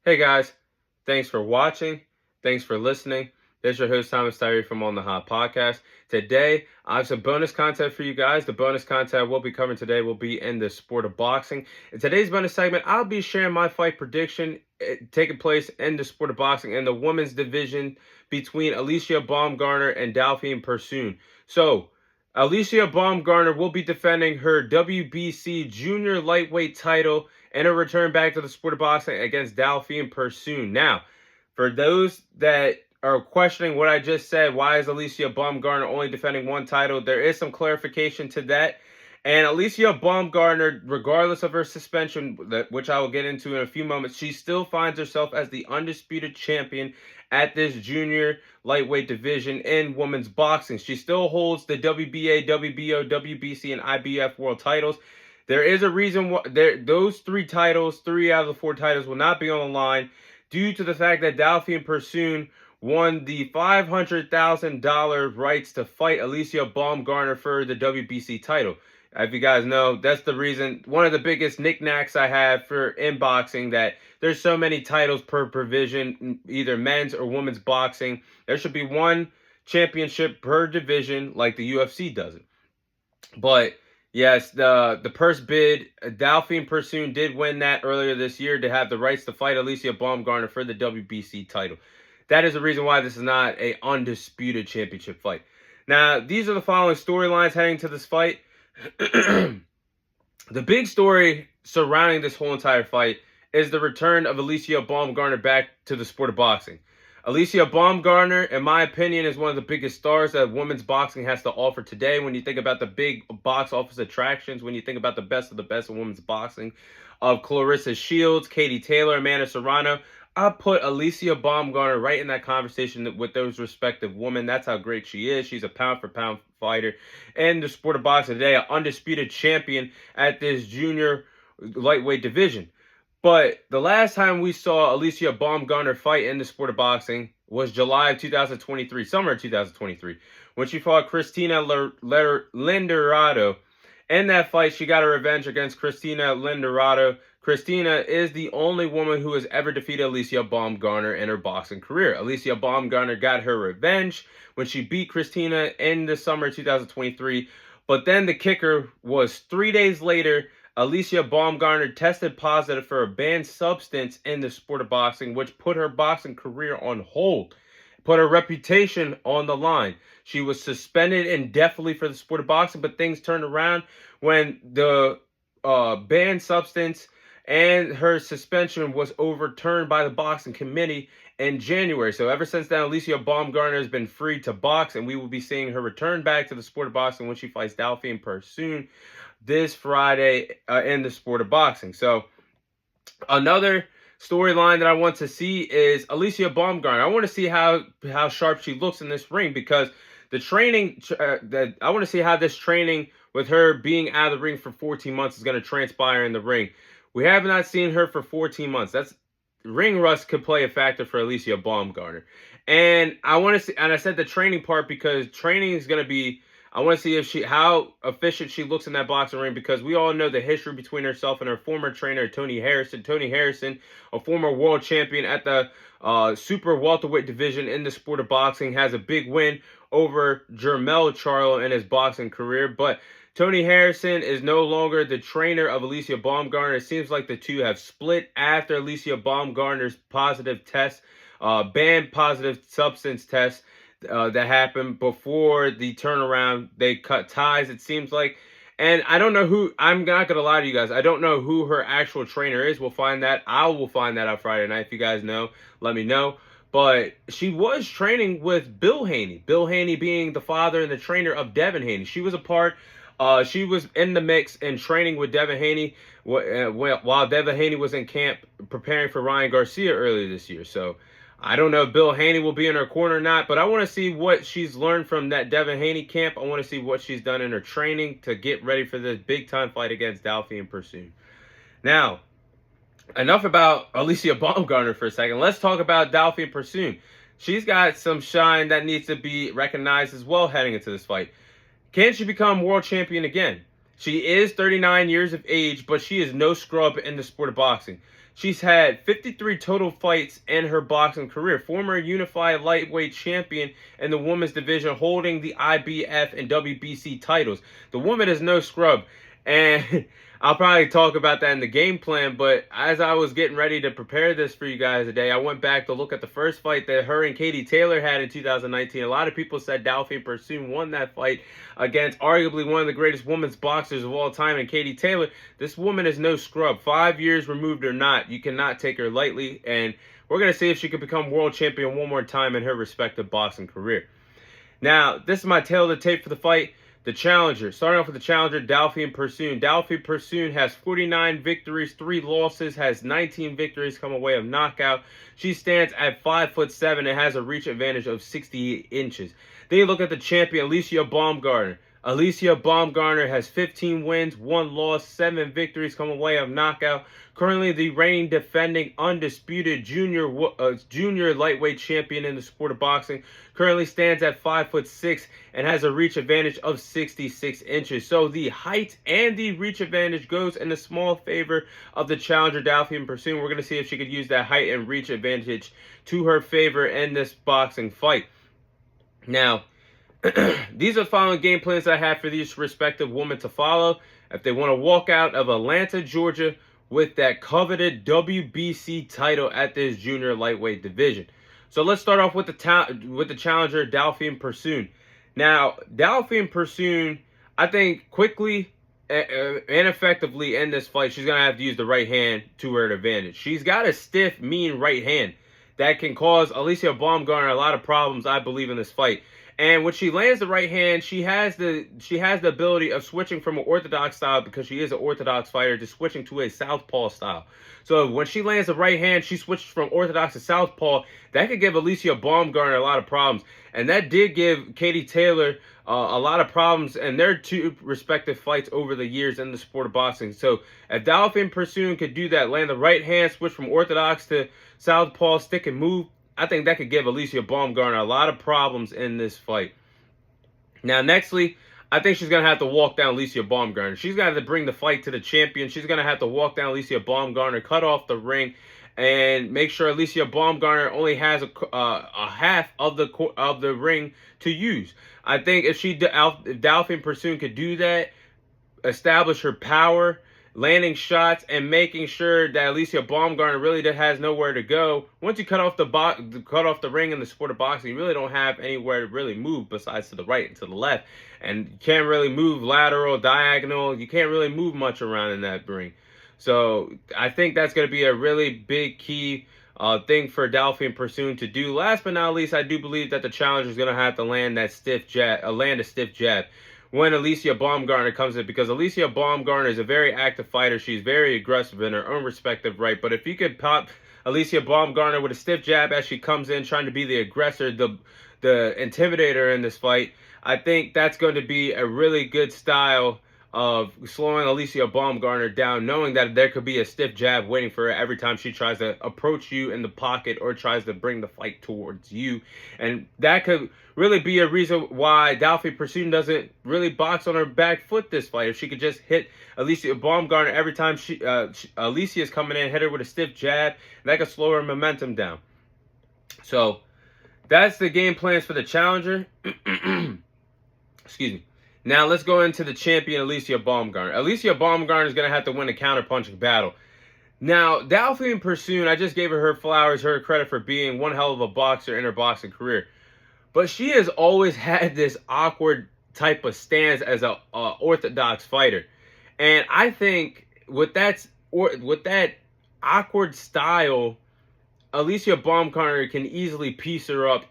Hey guys, thanks for watching. Thanks for listening. This is your host Thomas Tyree from On the Hot Podcast. Today, I have some bonus content for you guys. The bonus content we'll be covering today will be in the sport of boxing. In today's bonus segment, I'll be sharing my fight prediction taking place in the sport of boxing in the women's division between Alycia Baumgardner and Delfine Persoon. So, Alycia Baumgardner will be defending her WBC junior lightweight title and a return back to the sport of boxing against Delfine Persoon. Now, for those that are questioning what I just said, why is Alycia Baumgardner only defending one title? There is some clarification to that. And Alycia Baumgardner, regardless of her suspension, which I will get into in a few moments, she still finds herself as the undisputed champion at this junior lightweight division in women's boxing. She still holds the WBA, WBO, WBC, and IBF world titles. There is a reason why those three out of the four titles will not be on the line due to the fact that Delfine Persoon won the $500,000 rights to fight Alycia Baumgardner for the WBC title. If you guys know, that's the reason, one of the biggest knickknacks I have for in boxing, that there's so many titles per provision, either men's or women's boxing. There should be one championship per division like the UFC does it. But yes, the purse bid, Delfine Persoon did win that earlier this year to have the rights to fight Alycia Baumgardner for the WBC title. That is the reason why this is not an undisputed championship fight. Now, these are the following storylines heading to this fight. The big story surrounding this whole entire fight is the return of Alycia Baumgardner back to the sport of boxing. Alycia Baumgardner, in my opinion, is one of the biggest stars that women's boxing has to offer today. When you think about the big box office attractions, when you think about the best of women's boxing, of Clarissa Shields, Katie Taylor, Amanda Serrano, I put Alycia Baumgardner right in that conversation with those respective women. That's how great she is. She's a pound-for-pound fighter in the sport of boxing today, an undisputed champion at this junior lightweight division. But the last time we saw Alycia Baumgardner fight in the sport of boxing was July of 2023, summer of 2023, when she fought Cristina Lindorado. In that fight, she got a revenge against Cristina Lindorado. Cristina is the only woman who has ever defeated Alycia Baumgardner in her boxing career. Alycia Baumgardner got her revenge when she beat Cristina in the summer of 2023. But then the kicker was 3 days later, Alycia Baumgardner tested positive for a banned substance in the sport of boxing, which put her boxing career on hold, put her reputation on the line. She was suspended indefinitely for the sport of boxing, but things turned around when the banned substance and her suspension was overturned by the boxing committee in January. So ever since then, Alycia Baumgardner has been free to box, and we will be seeing her return back to the sport of boxing when she fights Delfine Persoon this Friday in the sport of boxing. So another storyline that I want to see is Alycia Baumgardner. I want to see how sharp she looks in this ring, because the training I want to see how this training with her being out of the ring for 14 months is going to transpire in the ring. We have not seen her for 14 months. That's ring rust could play a factor for Alycia Baumgardner. And I want to see, and I said the training part because training is going to be, I want to see if how efficient she looks in that boxing ring, because we all know the history between herself and her former trainer, Tony Harrison. Tony Harrison, a former world champion at the super welterweight division in the sport of boxing, has a big win over Jermell Charlo in his boxing career. But Tony Harrison is no longer the trainer of Alycia Baumgardner. It seems like the two have split after Alycia Baumgardner's positive test, banned positive substance test that happened before the turnaround. They cut ties, it seems like. And I don't know who, I'm not going to lie to you guys, I don't know who her actual trainer is. We'll find that. I will find that out Friday night. If you guys know, let me know. But she was training with Bill Haney. Bill Haney being the father and the trainer of Devin Haney. She was a part, she was in the mix and training with Devin Haney while Devin Haney was in camp preparing for Ryan Garcia earlier this year. So I don't know if Bill Haney will be in her corner or not, but I want to see what she's learned from that Devin Haney camp. I want to see what she's done in her training to get ready for this big-time fight against Delfine Persoon. Now, enough about Alycia Baumgardner for a second. Let's talk about Delfine Persoon. She's got some shine that needs to be recognized as well heading into this fight. Can she become world champion again? She is 39 years of age, but she is no scrub in the sport of boxing. She's had 53 total fights in her boxing career. Former unified lightweight champion in the women's division, holding the IBF and WBC titles. The woman is no scrub. And I'll probably talk about that in the game plan, but as I was getting ready to prepare this for you guys today, I went back to look at the first fight that her and Katie Taylor had in 2019. A lot of people said Delfine Persoon won that fight against arguably one of the greatest women's boxers of all time, and Katie Taylor. This woman is no scrub. 5 years removed or not, you cannot take her lightly, and we're going to see if she can become world champion one more time in her respective boxing career. Now, this is my tail of the tape for the fight. The challenger. Starting off with the challenger, Delfine Persoon. Delfine Persoon has 49 victories, 3 losses, has 19 victories come away of knockout. She stands at 5'7" and has a reach advantage of 68 inches. Then you look at the champion, Alycia Baumgardner. Alycia Baumgardner has 15 wins, 1 loss, 7 victories come away of knockout. Currently the reigning defending undisputed junior lightweight champion in the sport of boxing. Currently stands at 5'6" and has a reach advantage of 66 inches. So the height and the reach advantage goes in the small favor of the challenger, Delfine Persoon. We're going to see if she could use that height and reach advantage to her favor in this boxing fight. Now, these are the following game plans I have for these respective women to follow if they want to walk out of Atlanta, Georgia with that coveted WBC title at this junior lightweight division. So let's start off with the challenger, Delfine Persoon. Now, Delfine Persoon, I think quickly and effectively in this fight, she's going to have to use the right hand to her advantage. She's got a stiff, mean right hand that can cause Alycia Baumgardner a lot of problems, I believe, in this fight. And when she lands the right hand, she has the ability of switching from an orthodox style, because she is an orthodox fighter, to switching to a southpaw style. So when she lands the right hand, she switches from orthodox to southpaw. That could give Alycia Baumgardner a lot of problems. And that did give Katie Taylor a lot of problems in their 2 respective fights over the years in the sport of boxing. So if Delfine Persoon could do that, land the right hand, switch from orthodox to southpaw, stick and move, I think that could give Alycia Baumgardner a lot of problems in this fight. Now, nextly, I think she's going to have to walk down Alycia Baumgardner. She's going to have to bring the fight to the champion. She's going to have to walk down Alycia Baumgardner, cut off the ring, and make sure Alycia Baumgardner only has a half of the ring to use. I think if Delfine Persoon could do that, establish her power, landing shots, and making sure that Alycia Baumgardner really has nowhere to go. Once you cut off the ring in the sport of boxing, you really don't have anywhere to really move besides to the right and to the left. And you can't really move lateral, diagonal. You can't really move much around in that ring. So I think that's going to be a really big key thing for Delfine Persoon to do. Last but not least, I do believe that the challenger is going to have to land a stiff jab when Alycia Baumgardner comes in, because Alycia Baumgardner is a very active fighter. She's very aggressive in her own respective right. But if you could pop Alycia Baumgardner with a stiff jab as she comes in, trying to be the aggressor, the intimidator in this fight, I think that's going to be a really good style of slowing Alycia Baumgardner down, knowing that there could be a stiff jab waiting for her every time she tries to approach you in the pocket or tries to bring the fight towards you. And that could really be a reason why Delfine Persoon doesn't really box on her back foot this fight. If she could just hit Alycia Baumgardner every time Alycia is coming in, hit her with a stiff jab, that could slow her momentum down. So that's the game plans for the challenger. Excuse me. Now let's go into the champion, Alycia Baumgardner. Alycia Baumgardner is going to have to win a counterpunching battle. Now, Delfine Persoon, I just gave her flowers, her credit for being one hell of a boxer in her boxing career. But she has always had this awkward type of stance as a orthodox fighter. And I think with that awkward style, Alycia Baumgardner can easily piece her up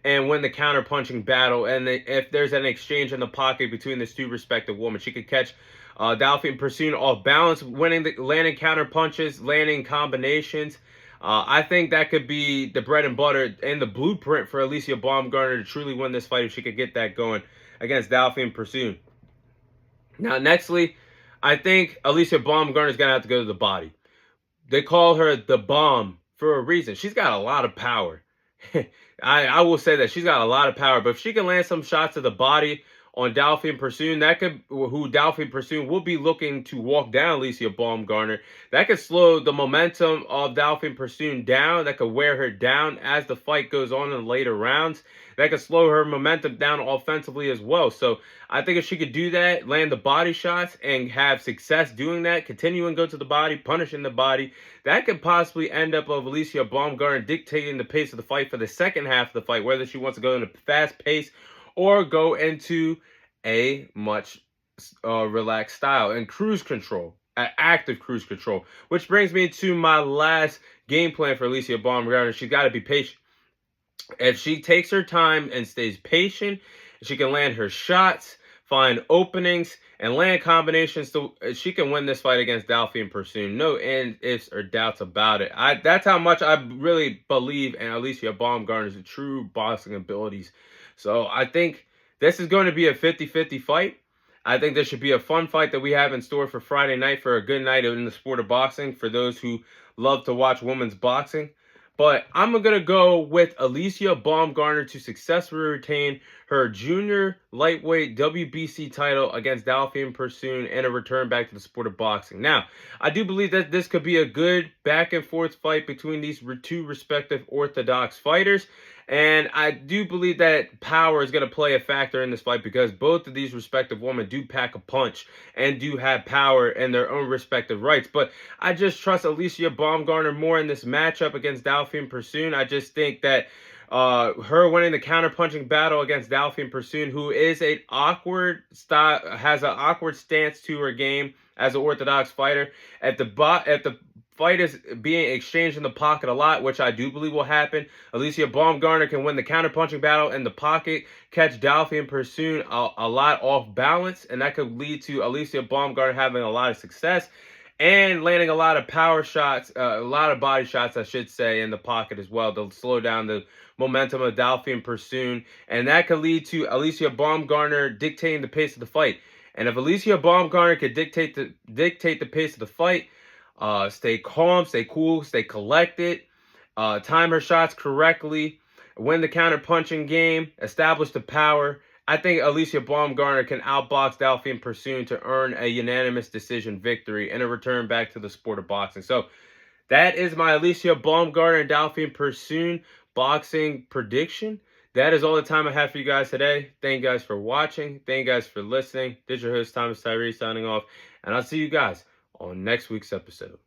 and win the counter-punching battle. And if there's an exchange in the pocket between these 2 respective women, she could catch Delfine Persoon off balance, landing counter punches, landing combinations. I think that could be the bread and butter and the blueprint for Alycia Baumgardner to truly win this fight if she could get that going against Delfine Persoon. Now, nextly, I think Alycia Baumgardner is going to have to go to the body. They call her the bomb for a reason. She's got a lot of power. I will say that she's got a lot of power, but if she can land some shots to the body on Delfine Persoon, who Delfine Persoon will be looking to walk down Alycia Baumgardner. That could slow the momentum of Delfine Persoon down. That could wear her down as the fight goes on in the later rounds. That could slow her momentum down offensively as well. So I think if she could do that, land the body shots, and have success doing that, continue and go to the body, punishing the body, that could possibly end up of Alycia Baumgardner dictating the pace of the fight for the second half of the fight, whether she wants to go in a fast pace or go into a much relaxed style and cruise control, active cruise control. Which brings me to my last game plan for Alycia Baumgardner. She's got to be patient. If she takes her time and stays patient, she can land her shots, find openings, and land combinations. She can win this fight against Delfine Persoon. No ifs or doubts about it. That's how much I really believe in Alycia Baumgardner's true boxing abilities. So I think this is going to be a 50-50 fight. I think this should be a fun fight that we have in store for Friday night, for a good night in the sport of boxing for those who love to watch women's boxing. But I'm going to go with Alycia Baumgardner to successfully retain her junior lightweight WBC title against Delfine Persoon and a return back to the sport of boxing. Now, I do believe that this could be a good back and forth fight between these two respective orthodox fighters. And I do believe that power is going to play a factor in this fight because both of these respective women do pack a punch and do have power in their own respective rights. But I just trust Alycia Baumgardner more in this matchup against Delfine Persoon. I just think that her winning the counter-punching battle against Delfine Persoon, who is an awkward style, has an awkward stance to her game as an orthodox fighter. If the fight is being exchanged in the pocket a lot, which I do believe will happen, Alycia Baumgardner can win the counter-punching battle in the pocket, catch Delfine Persoon a lot off balance, and that could lead to Alycia Baumgardner having a lot of success and landing a lot of power shots, a lot of body shots, I should say, in the pocket as well to slow down the momentum of Delfine Persoon, and that could lead to Alycia Baumgardner dictating the pace of the fight. And if Alycia Baumgardner could dictate the pace of the fight, stay calm, stay cool, stay collected, time her shots correctly, win the counter-punching game, establish the power, I think Alycia Baumgardner can outbox Delfine Persoon to earn a unanimous decision victory and a return back to the sport of boxing. So that is my Alycia Baumgardner and Delfine Persoon boxing prediction. That is all the time I have for you guys today. Thank you guys for watching. Thank you guys for listening. This is your host, Thomas Tyree, signing off. And I'll see you guys on next week's episode.